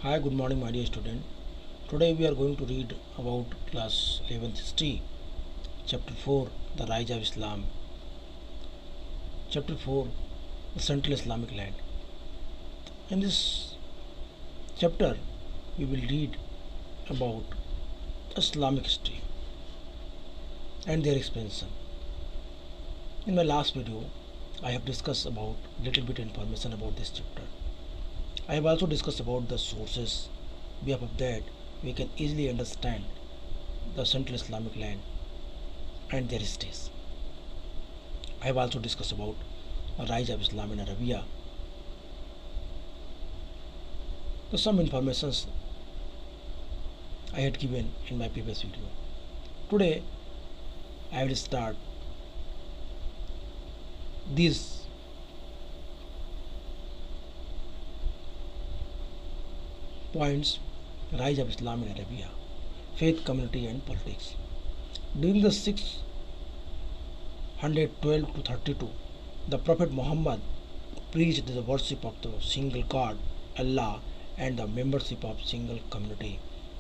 Hi, good morning, my dear student. Today we are going to read about class 11th history, chapter 4, the rise of Islam, chapter 4, the Central Islamic land. In this chapter, we will read about Islamic history and their expansion. In my last video, I have discussed about little bit information about this chapter. I have also discussed about the sources. Behalf of that, we can easily understand the Central Islamic land and their histories. I have also discussed about the rise of Islam in Arabia. So some informations I had given in my previous video. Today I will start these points: rise of Islam in Arabia, faith, community and politics. During the 612 to 32, the Prophet Muhammad preached the worship of the single God, Allah, and the membership of single community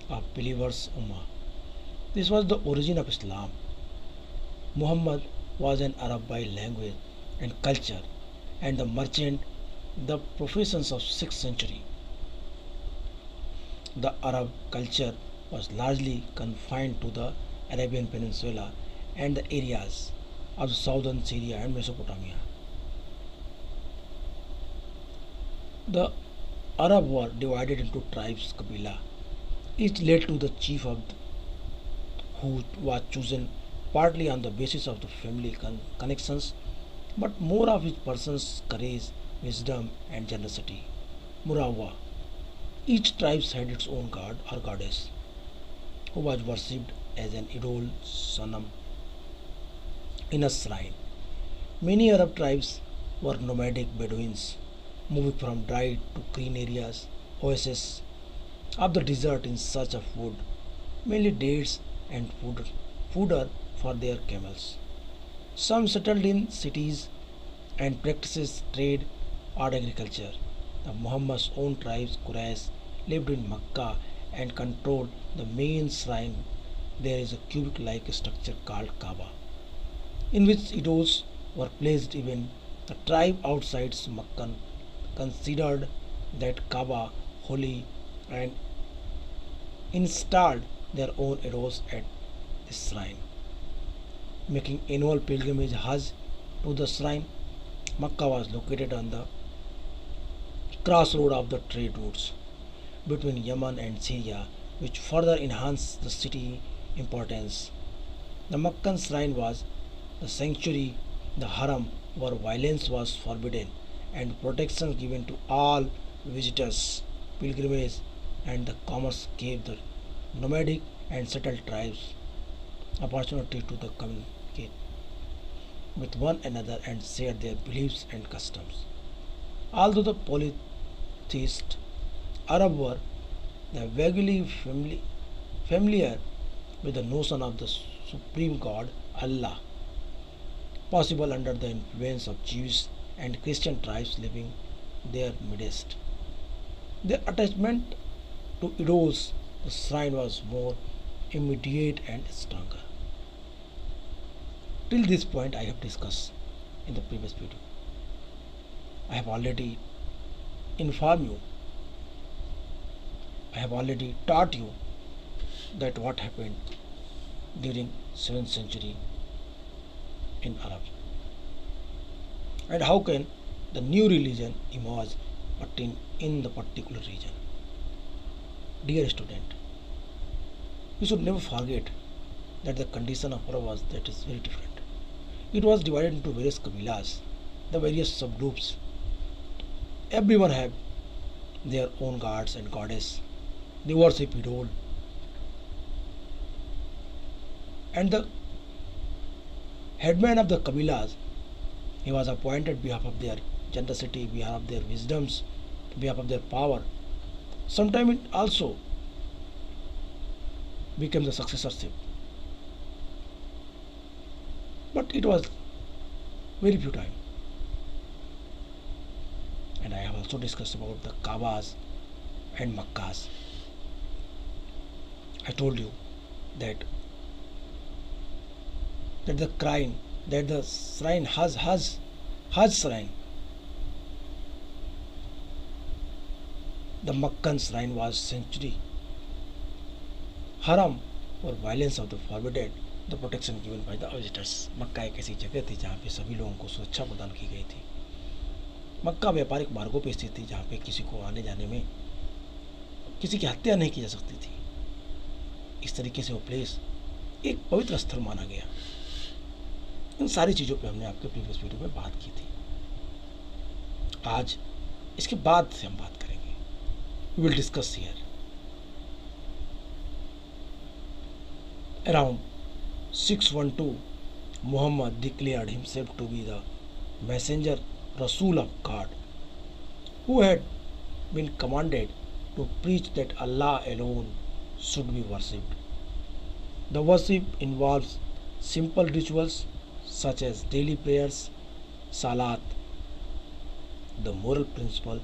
of believers Ummah. This was the origin of Islam. Muhammad was an Arab by language and culture, and the merchant, the professions of 6th century. The Arab culture was largely confined to the Arabian Peninsula and the areas of southern Syria and Mesopotamia. The Arab were divided into tribes, Kabila. Each led to the chief of who was chosen partly on the basis of the family connections, but more of his person's courage, wisdom, and generosity. Murawa. Each tribe had its own god or goddess, who was worshipped as an idol sanam in a shrine. Many Arab tribes were nomadic Bedouins, moving from dry to green areas, oases of the desert in search of wood, mainly dates and fodder for their camels. Some settled in cities and practiced trade or agriculture. The Muhammad's own tribes, Quraysh, lived in Makkah and controlled the main shrine. There is a cubic-like structure called Kaaba, in which idols were placed. Even the tribe outside Makkah considered that Kaaba holy and installed their own idols at this shrine. Making annual pilgrimage Hajj to the shrine, Makkah was located on the crossroad of the trade routes between Yemen and Syria, which further enhanced the city importance. The Meccan shrine was the sanctuary, the haram, where violence was forbidden and protection given to all visitors. Pilgrimage and the commerce gave the nomadic and settled tribes opportunity to communicate with one another and share their beliefs and customs. Although the polytheist Arab were vaguely familiar with the notion of the supreme God, Allah, possible under the influence of Jewish and Christian tribes living their midst. Their attachment to idols, the shrine was more immediate and stronger. Till this point, I have discussed in the previous video. I have already informed you, I have already taught you that what happened during 7th century in Arab, and how can the new religion emerge in the particular region. Dear student, you should never forget that the condition of Arab was that is very different. It was divided into various kabilas, the various subgroups. Everyone had their own gods and goddess. They worship idol, and the headman of the kabilas, he was appointed behalf of their generosity, behalf of their wisdoms, behalf of their power. Sometimes it also became the successorship, but it was very few time. And I have also discussed about the Kaabas and Makkahs. I told you that that the shrine that the shrine Hajj shrine, the Meccan shrine was sanctuary, haram or violence of the forbidden, the protection given by the visitors. मक्का एक ऐसी जगह थी जहाँ पे सभी लोगों को सुरक्षा प्रदान की गई थी. मक्का व्यापारिक मार्गों पर स्थित थी जहाँ पे किसी को आने जाने में किसी की हत्या नहीं की जा सकती थी. इस तरीके से वो प्लेस एक पवित्र स्थल माना गया. इन सारी चीज़ों पे हमने आपके प्रीवियस वीडियो में बात की थी. आज इसके बाद से हम बात करेंगे. We will discuss here. Around 612, Muhammad declared himself to be the messenger Rasul of God, who had been commanded to preach that Allah alone should be worshipped. The worship involves simple rituals such as daily prayers, salat, the moral principle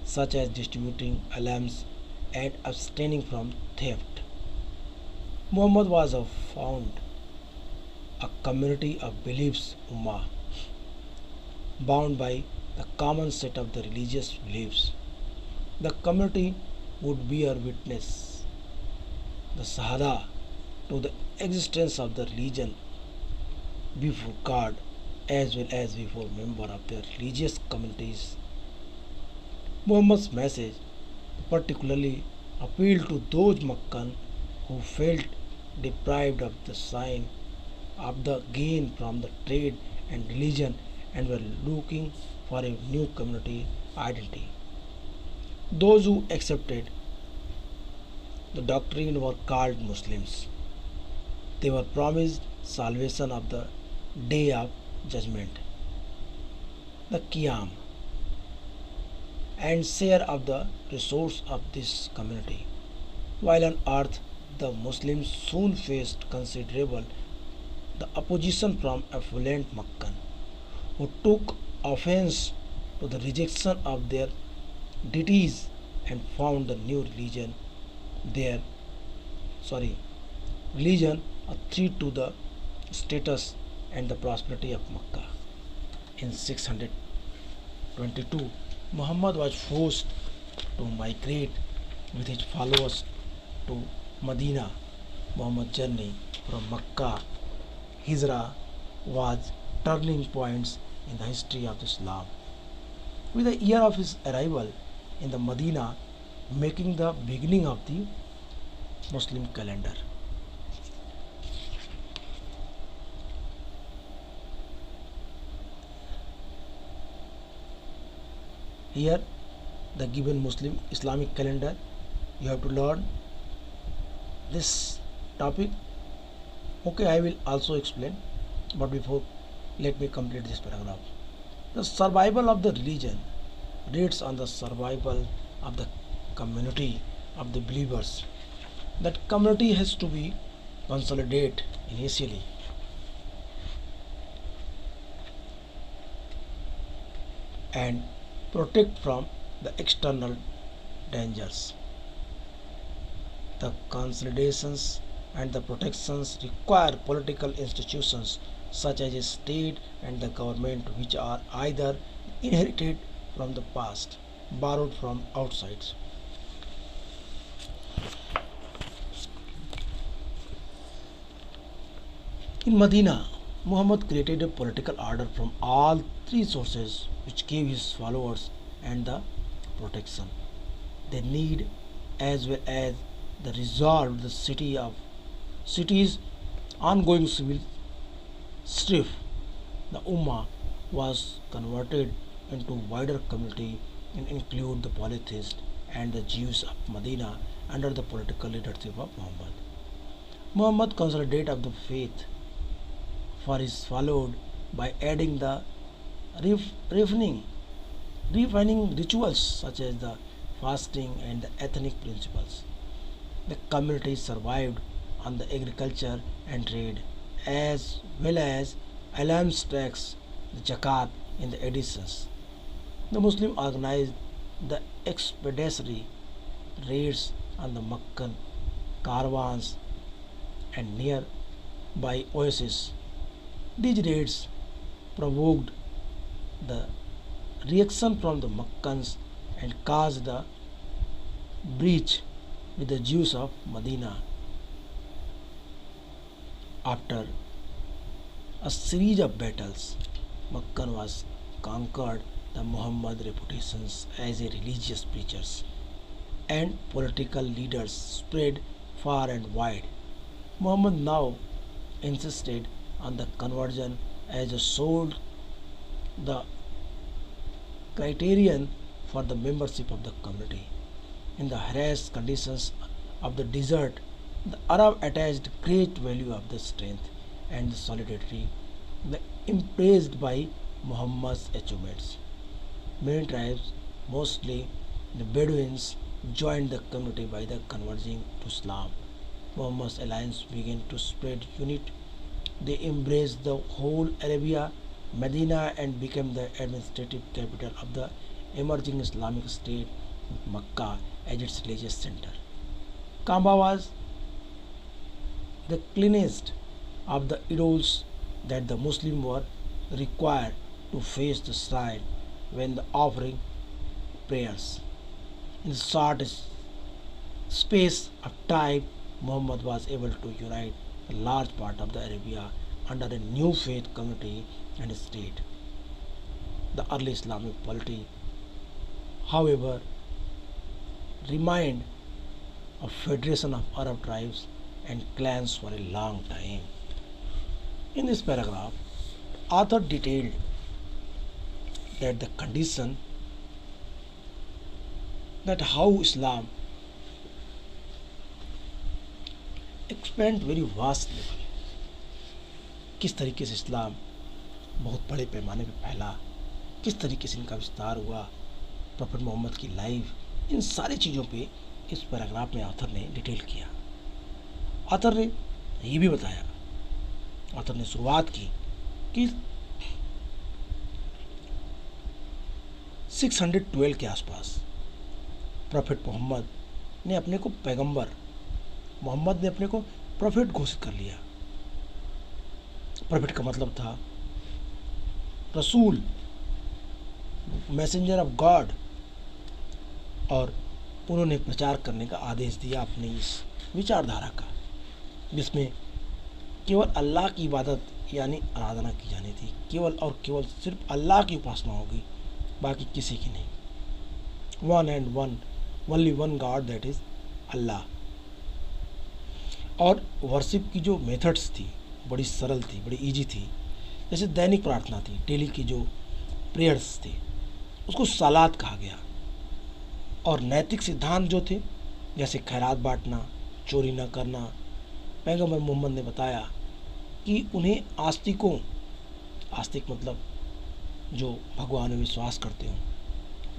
such as distributing alms and abstaining from theft. Muhammad was found a community of beliefs ummah bound by the common set of the religious beliefs. The community would bear witness the Shahada to the existence of the religion before God as well as before members of their religious communities. Muhammad's message particularly appealed to those Meccan who felt deprived of the sign of the gain from the trade and religion and were looking for a new community identity. Those who accepted the doctrine were called Muslims. They were promised salvation of the day of judgment, the Qiyam, and share of the resource of this community. While on earth, the Muslims soon faced considerable the opposition from affluent Meccan, who took offense to the rejection of their deities and found the new their religion a threat to the status and the prosperity of Mecca. In 622, Muhammad was forced to migrate with his followers to Medina. Muhammad's journey from Mecca, Hijrah, was turning points in the history of Islam. With the year of his arrival in the Medina making the beginning of the Muslim calendar. Here, the given Muslim Islamic calendar, you have to learn this topic. Okay, I will also explain, but before, let me complete this paragraph. The survival of the religion rests on the survival of the community of the believers. That community has to be consolidated initially and protect from the external dangers. The consolidations and the protections require political institutions such as a state and the government, which are either inherited from the past, borrowed from outside. In Medina, Muhammad created a political order from all three sources which gave his followers and the protection they need as well as the resolve the city's ongoing civil strife. The Ummah was converted into wider community and include the polytheists and the Jews of Medina under the political leadership of Muhammad. Muhammad consolidated of the faith for his followed by adding the refining rituals such as the fasting and the ethnic principles. The community survived on the agriculture and trade as well as alms tax, the zakat in the additions. The Muslim organized the expeditionary raids on the Meccan caravans and nearby oases. These raids provoked the reaction from the Meccans and caused the breach with the Jews of Medina. After a series of battles, Meccan was conquered. The Muhammad reputations as a religious preachers and political leaders spread far and wide. Muhammad now insisted on the conversion as a sole the criterion for the membership of the community. In the harassed conditions of the desert, the Arab attached great value of the strength and the solidarity impressed by Muhammad's achievements. Many tribes, mostly the Bedouins, joined the community by the converging to Islam. Muhammad's alliance began to spread unit. They embraced the whole Arabia, Medina, and became the administrative capital of the emerging Islamic state with Mecca as its religious center. Kaaba was the cleanest of the idols that the Muslims were required to face the shrine when the offering prayers. In a short space of time, Muhammad was able to unite a large part of the Arabia under a new faith community and state. The early Islamic polity, however, remained a federation of Arab tribes and clans for a long time. In this paragraph, author detailed that the condition that how Islam expand very vast level, किस तरीके से इस्लाम बहुत बड़े पैमाने पे फैला, किस तरीके से इनका विस्तार हुआ, प्रॉफेट मोहम्मद की लाइफ, इन सारी चीज़ों पे इस पैराग्राफ में ऑथर ने डिटेल किया। ऑथर ने ये भी बताया, ऑथर ने शुरुआत की कि 612 के आसपास प्रॉफेट मोहम्मद ने अपने को पैगंबर, मोहम्मद ने अपने को प्रॉफेट घोषित कर लिया। प्रॉफेट का मतलब था रसूल, मैसेंजर ऑफ गॉड, और उन्होंने प्रचार करने का आदेश दिया अपनी इस विचारधारा का, जिसमें केवल अल्लाह की इबादत यानी आराधना की जानी थी, केवल और केवल सिर्फ अल्लाह की उपासना होगी, बाकी किसी की नहीं। One and one, only one god, that is Allah. और वर्शिप की जो मेथड्स थी बड़ी सरल थी, बड़ी इजी थी। जैसे दैनिक प्रार्थना थी, डेली की जो प्रेयर्स थे उसको सलात कहा गया। और नैतिक सिद्धांत जो थे, जैसे खैरात बांटना, चोरी न करना, पैगंबर मोहम्मद ने बताया कि उन्हें आस्तिकों, आस्तिक मतलब जो भगवान में विश्वास करते हों,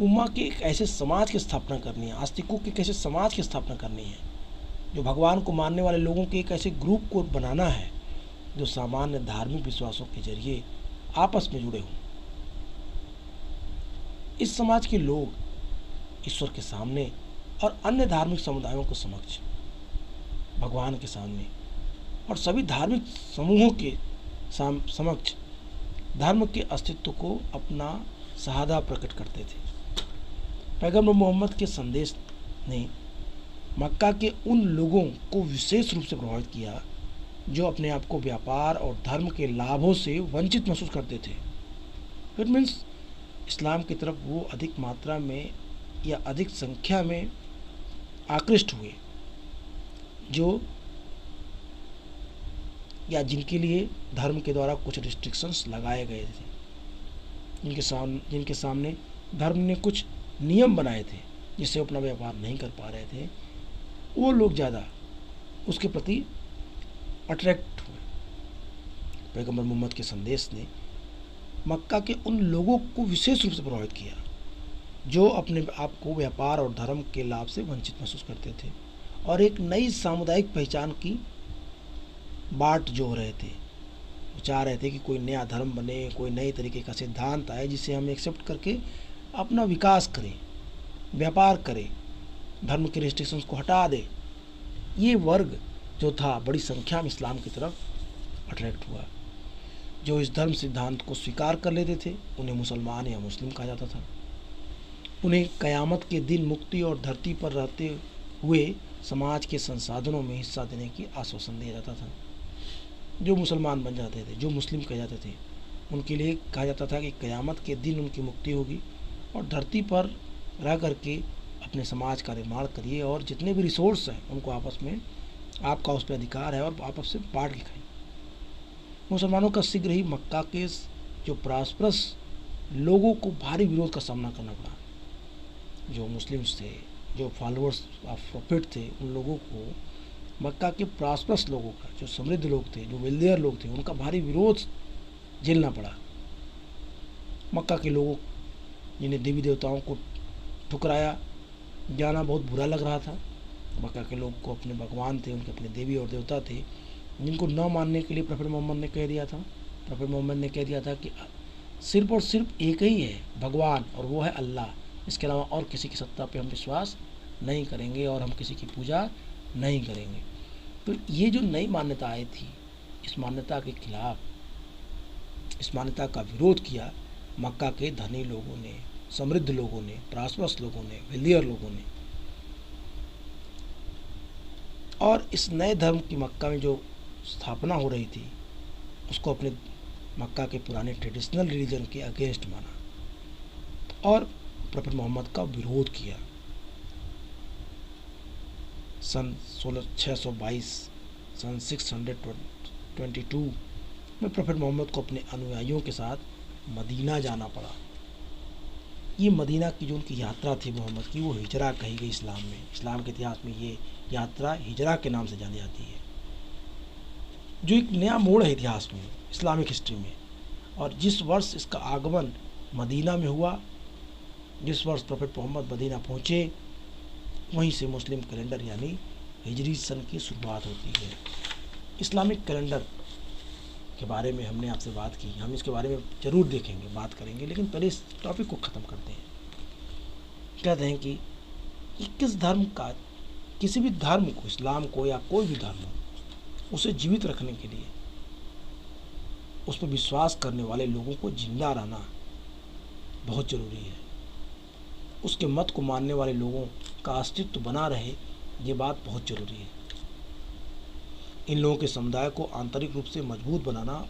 उम्मा के एक ऐसे समाज की स्थापना करनी है, आस्तिकों के एक ऐसे समाज की स्थापना करनी है जो भगवान को मानने वाले लोगों के एक ऐसे ग्रुप को बनाना है जो सामान्य धार्मिक विश्वासों के जरिए आपस में जुड़े हों। इस समाज के लोग ईश्वर के सामने और अन्य धार्मिक समुदायों के समक्ष, भगवान के सामने और सभी धार्मिक समूहों के समक्ष धर्म के अस्तित्व को अपना शहादा प्रकट करते थे। पैगंबर मोहम्मद के संदेश ने मक्का के उन लोगों को विशेष रूप से प्रभावित किया जो अपने आप को व्यापार और धर्म के लाभों से वंचित महसूस करते थे। इट मीन्स इस्लाम की तरफ वो अधिक मात्रा में या अधिक संख्या में आकृष्ट हुए जो या जिनके लिए धर्म के द्वारा कुछ रिस्ट्रिक्शंस लगाए गए थे, जिनके सामने धर्म ने कुछ नियम बनाए थे जिससे अपना व्यापार नहीं कर पा रहे थे, वो लोग ज़्यादा उसके प्रति अट्रैक्ट हुए। पैगंबर मोहम्मद के संदेश ने मक्का के उन लोगों को विशेष रूप से प्रभावित किया जो अपने आप को व्यापार और धर्म के लाभ से वंचित महसूस करते थे और एक नई सामुदायिक पहचान की बाट जो रहे थे। वो चाह रहे थे कि कोई नया धर्म बने, कोई नए तरीके का सिद्धांत आए जिसे हम एक्सेप्ट करके अपना विकास करें, व्यापार करें, धर्म के रिस्ट्रिक्शंस को हटा दे। ये वर्ग जो था बड़ी संख्या में इस्लाम की तरफ अट्रैक्ट हुआ। जो इस धर्म सिद्धांत को स्वीकार कर लेते थे उन्हें मुसलमान या मुस्लिम कहा जाता था। उन्हें क़यामत के दिन मुक्ति और धरती पर रहते हुए समाज के संसाधनों में हिस्सा देने की आश्वासन दिया जाता था। जो मुसलमान बन जाते थे, जो मुस्लिम कहे जाते थे, उनके लिए कहा जाता था कि क़यामत के दिन उनकी मुक्ति होगी और धरती पर रह करके अपने समाज का निर्माण करिए और जितने भी रिसोर्स हैं उनको आपस में, आपका उस पर अधिकार है और आपस में बांट के खाइए। मुसलमानों का शीघ्र ही मक्का के जो प्रॉस्परस लोगों को भारी विरोध का सामना करना पड़ा। जो मुस्लिम्स थे, जो फॉलोअर्स ऑफ प्रॉफिट थे, उन लोगों को मक्का के प्रॉस्परस लोगों का, जो समृद्ध लोग थे, जो वेल्दियर लोग थे, उनका भारी विरोध झेलना पड़ा। मक्का के लोगों जिन्हें देवी देवताओं को ठुकराया जाना बहुत बुरा लग रहा था। मक्का के लोग को अपने भगवान थे, उनके अपने देवी और देवता थे, जिनको न मानने के लिए प्रॉफेट मोहम्मद ने कह दिया था। प्रॉफेट मोहम्मद ने कह दिया था कि सिर्फ और सिर्फ एक ही है भगवान और वो है अल्लाह, इसके अलावा और किसी की सत्ता पे हम विश्वास नहीं करेंगे और हम किसी की पूजा नहीं करेंगे। तो ये जो नई मान्यता आई थी, इस मान्यता के खिलाफ, इस मान्यता का विरोध किया मक्का के धनी लोगों ने, समृद्ध लोगों ने, प्रॉस्परस लोगों ने, वेल्दियर लोगों ने। और इस नए धर्म की मक्का में जो स्थापना हो रही थी उसको अपने मक्का के पुराने ट्रेडिशनल रिलीजन के अगेंस्ट माना और प्रॉफेट मोहम्मद का विरोध किया। सन 622 सन 622 में प्रॉफेट मोहम्मद को अपने अनुयायियों के साथ मदीना जाना पड़ा। ये मदीना की जो उनकी यात्रा थी मोहम्मद की, वो हिजरा कही गई इस्लाम में। इस्लाम के इतिहास में ये यात्रा हिजरा के नाम से जानी जाती है, जो एक नया मोड़ है इतिहास में, इस्लामिक हिस्ट्री में। और जिस वर्ष इसका आगमन मदीना में हुआ, जिस वर्ष प्रॉफेट मोहम्मद मदीना पहुँचे, वहीं से मुस्लिम कैलेंडर यानी हिजरी सन की शुरुआत होती है। इस्लामिक कैलेंडर के बारे में हमने आपसे बात की, हम इसके बारे में ज़रूर देखेंगे, बात करेंगे, लेकिन पहले इस टॉपिक को ख़त्म करते हैं। कहते हैं कि किस धर्म का, किसी भी धर्म को, इस्लाम को या कोई भी धर्म हो, उसे जीवित रखने के लिए उस पर विश्वास करने वाले लोगों को जिंदा रहना बहुत ज़रूरी है। उसके मत को मानने वाले लोगों का अस्तित्व बना रहे, ये बात बहुत ज़रूरी है। इन लोगों के समुदाय को आंतरिक रूप से मजबूत बनाना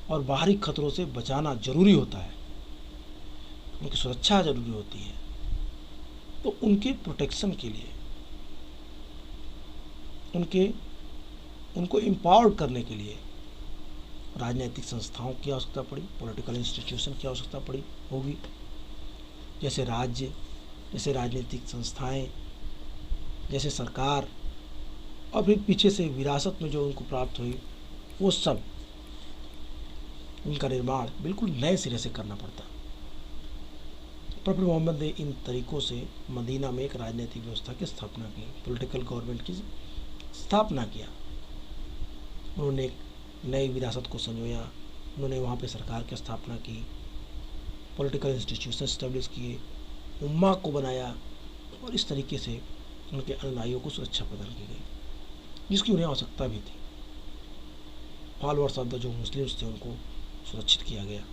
और बाहरी खतरों से बचाना जरूरी होता है, उनकी सुरक्षा जरूरी होती है। तो उनके प्रोटेक्शन के लिए, उनको एम्पावर्ड करने के लिए राजनीतिक संस्थाओं की आवश्यकता पड़ी, पॉलिटिकल इंस्टीट्यूशन की आवश्यकता पड़ी होगी, जैसे राज्य, जैसे राजनीतिक संस्थाएं, जैसे सरकार, और फिर पीछे से विरासत में जो उनको प्राप्त हुई वो सब, इनका निर्माण बिल्कुल नए सिरे से करना पड़ता। प्रॉफेट मोहम्मद ने इन तरीकों से मदीना में एक राजनीतिक व्यवस्था की स्थापना की, पॉलिटिकल गवर्नमेंट की स्थापना किया। उन्होंने एक नई विरासत को संजोया, उन्होंने वहाँ पे सरकार की स्थापना की, पॉलिटिकल इंस्टीट्यूशन इस्टेब्लिश किए, उम्मा को बनाया और इस तरीके से उनके अनुयायियों को सुरक्षा प्रदान की गई जिसकी उन्हें आवश्यकता भी थी। फॉलोअर्स ऑफ द जो मुस्लिम्स थे उनको सुरक्षित किया गया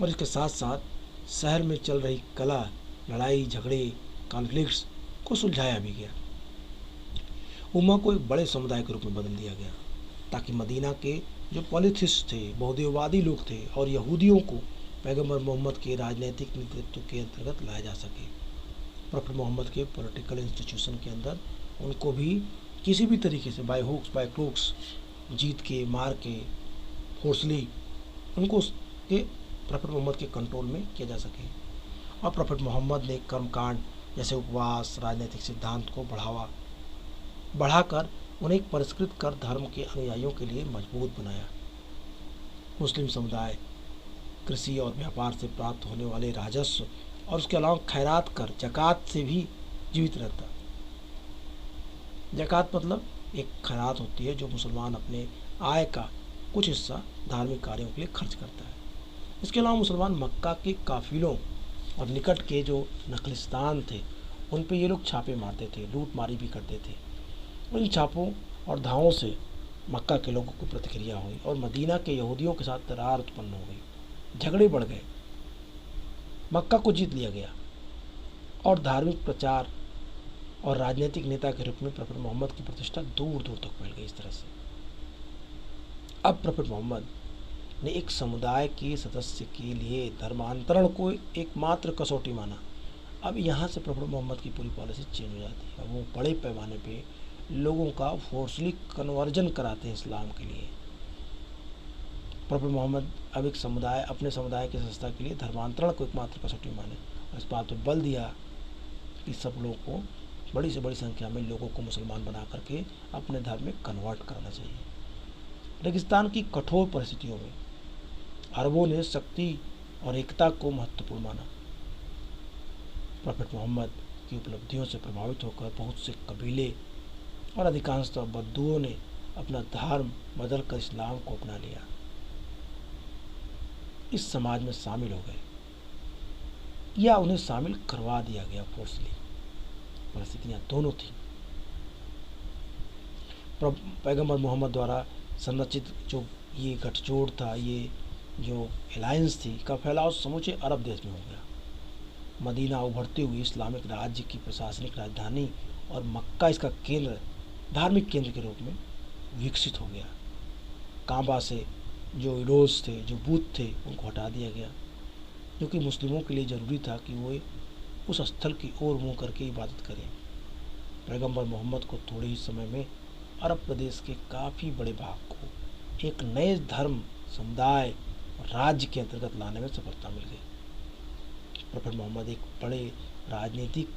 और इसके साथ साथ शहर में चल रही कला, लड़ाई झगड़े, कॉन्फ्लिक्ट्स को सुलझाया भी गया। उम्मा को एक बड़े समुदाय के रूप में बदल दिया गया ताकि मदीना के जो पॉलिथिस्ट थे, बहुदेववादी लोग थे और यहूदियों को पैगंबर मोहम्मद के राजनीतिक नेतृत्व के अंतर्गत लाया जा सके। प्रॉफेट मोहम्मद के पॉलिटिकल इंस्टीट्यूशन के अंदर उनको भी किसी भी तरीके से बाय हुक्स बाय क्रूक्स जीत के, मार के, फोर्सली उनको उसके प्रॉफेट मोहम्मद के कंट्रोल में किया जा सके। और प्रॉफेट मोहम्मद ने कर्मकांड जैसे उपवास, राजनीतिक सिद्धांत को बढ़ाकर उन्हें एक परिष्कृत कर धर्म के अनुयायियों के लिए मजबूत बनाया। मुस्लिम समुदाय कृषि और व्यापार से प्राप्त होने वाले राजस्व और उसके अलावा खैरात कर, जक़ात से भी जीवित रहता। जक़ात मतलब एक खैरात होती है जो मुसलमान अपने आय का कुछ हिस्सा धार्मिक कार्यों के लिए खर्च करता है। इसके अलावा मुसलमान मक्का के काफिलों और निकट के जो नखलिस्तान थे उन पे ये लोग छापे मारते थे, लूट मारी भी करते थे। उन छापों और धावों से मक्का के लोगों को प्रतिक्रिया हुई और मदीना के यहूदियों के साथ दरार उत्पन्न हो गई। झगड़े बढ़ गए, मक्का को जीत लिया गया और धार्मिक प्रचार और राजनीतिक नेता के रूप में प्रॉफेट मोहम्मद की प्रतिष्ठा दूर दूर तक फैल गई। इस तरह से अब प्रॉफेट मोहम्मद ने एक समुदाय के सदस्य के लिए धर्मांतरण को एकमात्र कसौटी माना। अब यहाँ से प्रॉफेट मोहम्मद की पूरी पॉलिसी चेंज हो जाती है। वो बड़े पैमाने पे लोगों का फोर्सली कन्वर्जन कराते हैं इस्लाम के लिए। प्रॉफेट मोहम्मद अब एक समुदाय, अपने समुदाय की सदस्यता के लिए धर्मांतरण को एकमात्र कसौटी माने और इस बात पर बल दिया कि सब लोगों को, बड़ी से बड़ी संख्या में लोगों को मुसलमान बना करके अपने धर्म में कन्वर्ट करना चाहिए। रेगिस्तान की कठोर परिस्थितियों में अरबों ने शक्ति और एकता को महत्वपूर्ण माना। प्रॉफेट मोहम्मद की उपलब्धियों से प्रभावित होकर बहुत से कबीले और अधिकांशतः बद्दुओं ने अपना धर्म बदलकर इस्लाम को अपना लिया, इस समाज में शामिल हो गए या उन्हें शामिल करवा दिया गया फोर्सली। परिस्थितियां दोनों थी। पैगंबर मोहम्मद द्वारा संरचित जो ये गठजोड़ था, ये जो अलायंस थी, का फैलाव समूचे अरब देश में हो गया। मदीना उभरते हुए इस्लामिक राज्य की प्रशासनिक राजधानी और मक्का इसका केंद्र, धार्मिक केंद्र के रूप में विकसित हो गया। काबा से जो इडोल्स थे, जो बूत थे, उनको हटा दिया गया, जो कि मुस्लिमों के लिए ज़रूरी था कि वो उस स्थल की ओर मुँह करके इबादत करें। पैगंबर मोहम्मद को थोड़े ही समय में अरब प्रदेश के काफ़ी बड़े भाग को एक नए धर्म, समुदाय और राज्य के अंतर्गत लाने में सफलता मिल गई। प्रॉफेट मोहम्मद एक बड़े राजनीतिक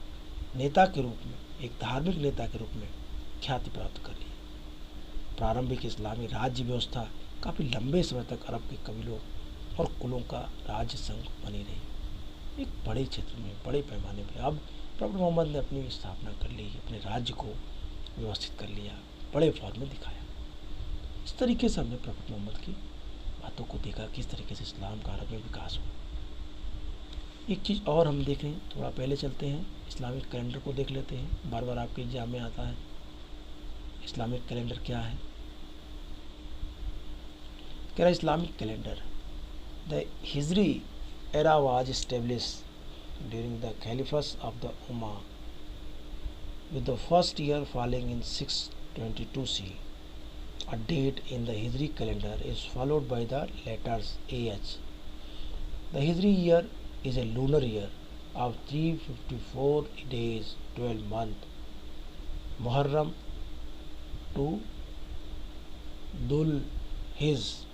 नेता के रूप में, एक धार्मिक नेता के रूप में ख्याति प्राप्त कर ली। प्रारंभिक इस्लामी राज्य व्यवस्था काफ़ी लंबे समय तक अरब के कबीलों और कुलों का राज्य संघ बनी रही। एक बड़े क्षेत्र में, बड़े पैमाने पर अब प्रॉफेट मोहम्मद ने अपनी स्थापना कर ली, अपने राज्य को व्यवस्थित कर लिया, बड़े फॉर्म में दिखाया। इस तरीके से हमने प्रॉफेट मोहम्मद की बातों को देखा, किस तरीके से इस्लाम का अरब में विकास हुआ। एक चीज़ और हम देख लें, थोड़ा पहले चलते हैं, इस्लामिक कैलेंडर को देख लेते हैं। बार बार आपके एग्जाम में आता है इस्लामिक कैलेंडर क्या है। कह रहा है Islamic calendar, the Hijri era was established during the caliphate of the Ummah, with the first year falling in 622 CE. A date in the Hijri calendar is followed by the letters AH. The Hijri year is a lunar year of 354 days, 12 months, Muharram to Dhul Hijj,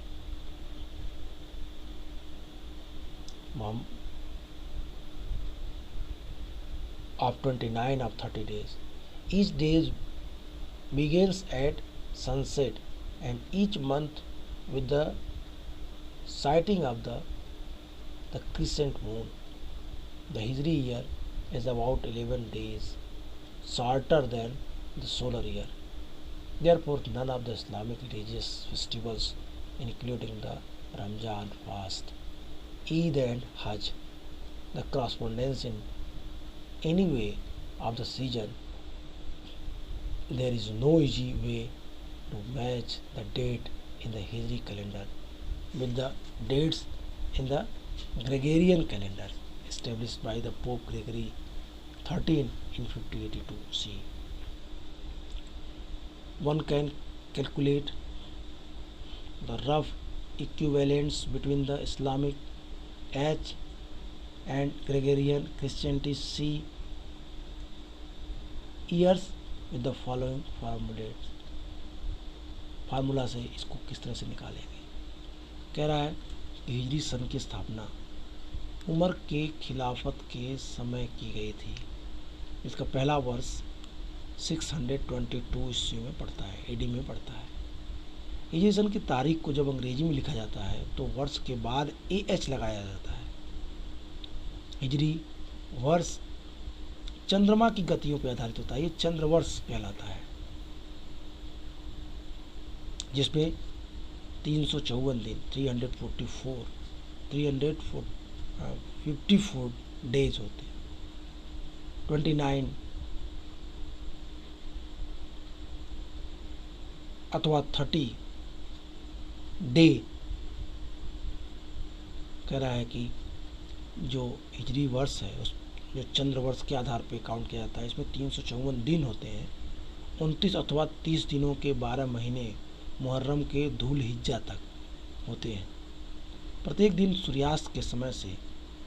of 29 of 30 days. Each day begins at sunset and each month with the sighting of the crescent moon. The Hijri year is about 11 days shorter than the solar year. Therefore, none of the Islamic religious festivals, including the Ramzan fast, Eid and Hajj, the correspondence in any way of the season, there is no easy way to match the date in the Hijri calendar with the dates in the Gregorian calendar established by the Pope Gregory XIII in 1582 CE. One can calculate the rough equivalence between the Islamic H and Gregorian Christianity C years with the following formula से इसको किस तरह से निकालेंगे। कह रहा है कि हिजरी सन की स्थापना उमर के खिलाफत के समय की गई थी। इसका पहला वर्ष 622 ईस्वी में पड़ता है, एडी में पड़ता है। हिजरी सन की तारीख को जब अंग्रेजी में लिखा जाता है तो वर्ष के बाद AH लगाया जाता है। हिजरी वर्ष चंद्रमा की गतियों पर आधारित होता है, ये चंद्रवर्ष कहलाता है, जिसमें 354 दिन 354 डेज होते हैं। 29 अथवा 30 डे कह रहा है कि जो हिजरी वर्ष है उस जो चंद्र वर्ष के आधार पर काउंट किया जाता है, इसमें 354 दिन होते हैं। 29 अथवा 30 दिनों के 12 महीने मुहर्रम के धूल हिज्जा तक होते हैं। प्रत्येक दिन सूर्यास्त के समय से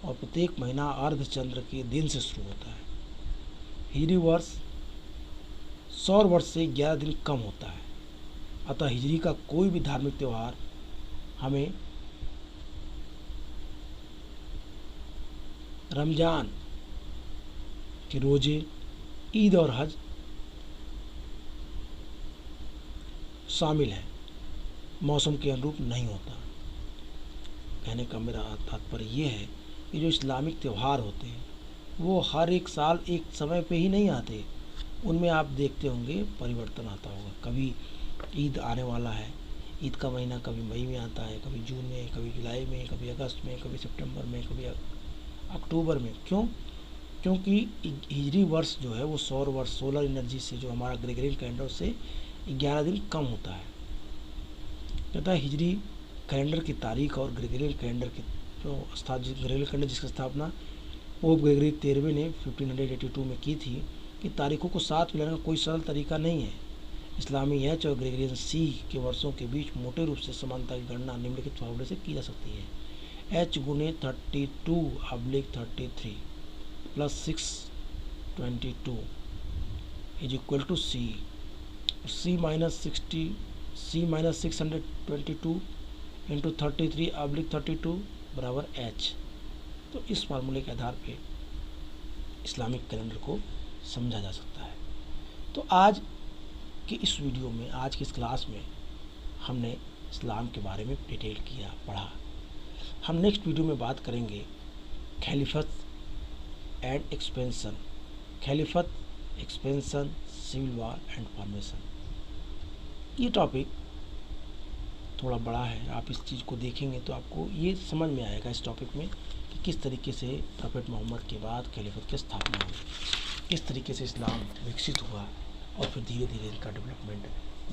और प्रत्येक महीना अर्धचंद्र के दिन से शुरू होता है। हिजरी वर्ष सौर वर्ष से 11 दिन कम होता है। अतः हिजरी का कोई भी धार्मिक त्यौहार हमें रमज़ान के रोजे, ईद और हज शामिल है, मौसम के अनुरूप नहीं होता। कहने का मेरा तात्पर्य ये है कि जो इस्लामिक त्यौहार होते हैं वो हर एक साल एक समय पे ही नहीं आते, उनमें आप देखते होंगे परिवर्तन आता होगा। कभी ईद आने वाला है, ईद का महीना कभी मई में आता है, कभी जून में, कभी जुलाई में, कभी अगस्त में, कभी सितंबर में, कभी अक्टूबर में। क्यों? क्योंकि हिजरी वर्ष जो है वो सौर वर्ष, सोलर एनर्जी से, जो हमारा ग्रेगोरियन कैलेंडर से 11 दिन कम होता है। कहता है हिजरी कैलेंडर की तारीख और ग्रेगोरियन कैलेंडर की जो ग्रेगोरियन कैलेंडर जिसकी स्थापना पोप ग्रेगरी 13वें ने 1582 में की थी, कि तारीखों को साथ मिलाने का कोई सरल तरीका नहीं है। इस्लामी एच और ग्रेगोरियन सी के वर्षों के बीच मोटे रूप से समानता की गणना निम्नलिखित फार्मूले से की जा सकती है। एच गुने 32/33 plus 622 is equal to C minus 622 into 33/32 बराबर एच। तो इस फार्मूले के आधार पे इस्लामिक कैलेंडर को समझा जा सकता है। तो आज के इस वीडियो में, आज की इस क्लास में हमने इस्लाम के बारे में डिटेल किया, पढ़ा। हम नेक्स्ट वीडियो में बात करेंगे खलीफत एंड एक्सपेंशन, खलीफत, expansion, civil war and formation. ये टॉपिक थोड़ा बड़ा है, आप इस चीज़ को देखेंगे तो आपको ये समझ में आएगा इस टॉपिक में कि किस तरीके से प्रॉफेट मोहम्मद के बाद खलीफत की स्थापना हुई, किस तरीके से इस्लाम विकसित हुआ और फिर धीरे धीरे इनका डेवलपमेंट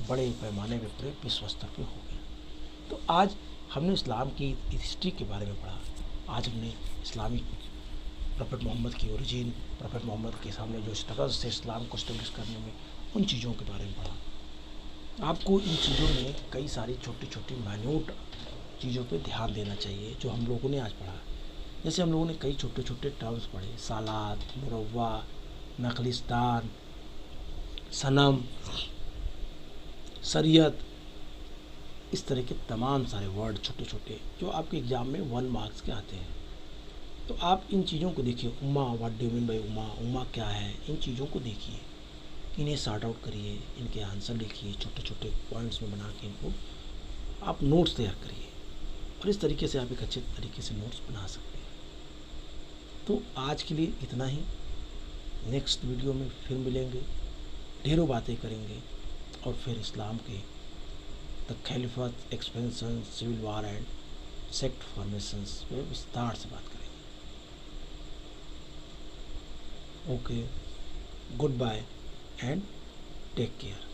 बड़े पैमाने पे पूरे विश्व स्तर पे हो गया। तो आज हमने इस्लाम की हिस्ट्री के बारे में पढ़ा। आज हमने इस्लामिक प्रॉफेट मोहम्मद की ओरिजिन, प्रॉफेट मोहम्मद के सामने जो स्ट्रगल्स थे इस्लाम को स्टेब्लिश करने में, उन चीज़ों के बारे में पढ़ा। आपको इन चीज़ों में कई सारी छोटी छोटी माइन्यूट चीज़ों पे ध्यान देना चाहिए जो हम लोगों ने आज पढ़ा। जैसे हम लोगों ने कई छोटे छोटे टर्म्स पढ़े, सालात, मुरव्वा, नखलिस्तान, सनम, शरीयत, इस तरह के तमाम सारे वर्ड छोटे छोटे जो आपके एग्ज़ाम में 1 मार्क्स के आते हैं। तो आप इन चीज़ों को देखिए। उम्मा, what do you mean by उम्मा, उम्मा क्या है, इन चीज़ों को देखिए, इन्हें सॉर्ट आउट करिए, इनके आंसर लिखिए, छोटे छोटे पॉइंट्स में बना के इनको आप नोट्स तैयार करिए और इस तरीके से आप एक अच्छे तरीके से नोट्स बना सकते हैं। तो आज के लिए इतना ही। नेक्स्ट वीडियो में फिर मिलेंगे, ढेरों बातें करेंगे और फिर इस्लाम के द खलीफत, expansion, civil war and sect formations पे विस्तार से बात करेंगे। Okay, good bye and take care.